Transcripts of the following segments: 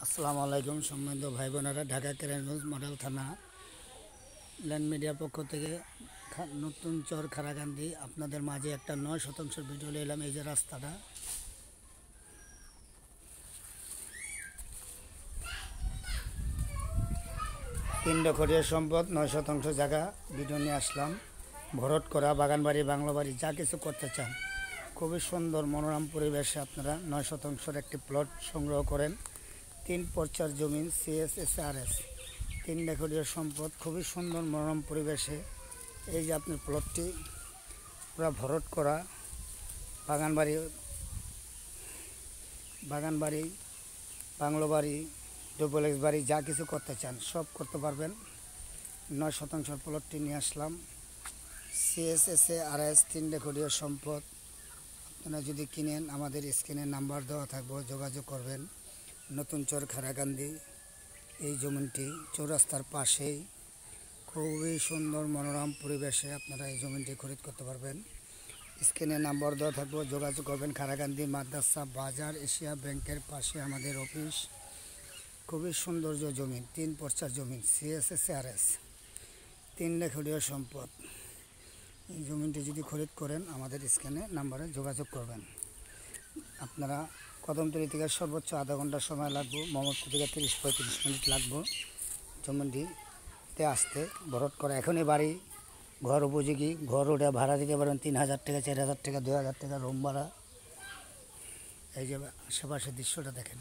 আসসালামু আলাইকুম সম্মানিত ভাই বোনেরা, ঢাকা কেরানীগঞ্জ মডেল থানা ল্যান্ড মিডিয়ার পক্ষ থেকে নতুন চর খারাকান্দি আপনাদের মাঝে একটা 9% ভিডিও নিলাম। এই যে রাস্তাটা, পিণ্ডখড়িয়া সম্পদ 9% জায়গা ভিডিও নিয়ে আসলাম। ভরট করা বাগানবাড়ি, বাংলা বাড়ি, যা কিছু করতে চান, খুবই সুন্দর মনোরম পরিবেশে আপনারা 9% একটি প্লট সংগ্রহ করেন। 3 পর্চার জমিন, CSSRS, পিণ্ডখড়িয়া সম্পদ, খুবই সুন্দর মনোরম পরিবেশে এই যে আপনার প্লটটি পুরো ভরট করা বাগানবাড়ি, বাংলো বাড়ি, ডুপ্লেক্স বাড়ি, যা কিছু করতে চান সব করতে পারবেন। 9% প্লটটি নিয়ে আসলাম। CSSRS পিণ্ডখড়িয়া সম্পদ। আপনারা যদি কিনেন আমাদের স্ক্রিনে নাম্বার দেওয়া থাকবে, যোগাযোগ করবেন। নতুন চর খারাকান্দি, এই জমিনটি চৌরাস্তার পাশেই, খুবই সুন্দর মনোরম পরিবেশে আপনারা এই জমিনটি খরিদ করতে পারবেন। স্ক্রিনে নাম্বার দেওয়া থাকবে, যোগাযোগ করবেন। খারাকান্দি মাদ্রাসা বাজার, এশিয়া ব্যাংকের পাশে আমাদের অফিস। খুবই সৌন্দর্য জমিন, 3 পর্চার জমিন, CSSRS পিণ্ডখড়িয়া সম্পদ। এই জমিনটি যদি খরিদ করেন আমাদের স্ক্রিনে নাম্বারে যোগাযোগ করবেন। আপনারা কদমতলী থেকে সর্বোচ্চ আধা ঘন্টা সময় লাগবে, মোহাম্মদপুর থেকে 30-35 মিনিট লাগবে জমিনটিতে আসতে। ভরট করা এখনই বাড়ি ঘর উপযোগী, ঘর ওটা ভাড়া দিতে পারেন 3000 টাকা, 4000 টাকা, 2000 টাকা রুম ভাড়া। এই যে আশেপাশের দৃশ্যটা দেখেন,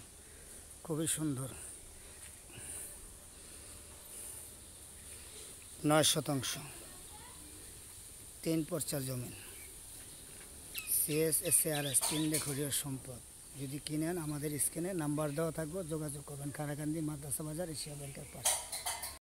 খুবই সুন্দর। 9% 3 পর্চার জমিন, CSSRS পিণ্ডখড়িয়া সম্পদ। যদি কিনেন আমাদের স্ক্রিনে নাম্বার দেওয়া থাকবে, যোগাযোগ করবেন। খারাকান্দি মাদ্রাসা বাজার, এশিয়া ব্যাংকের পাশে।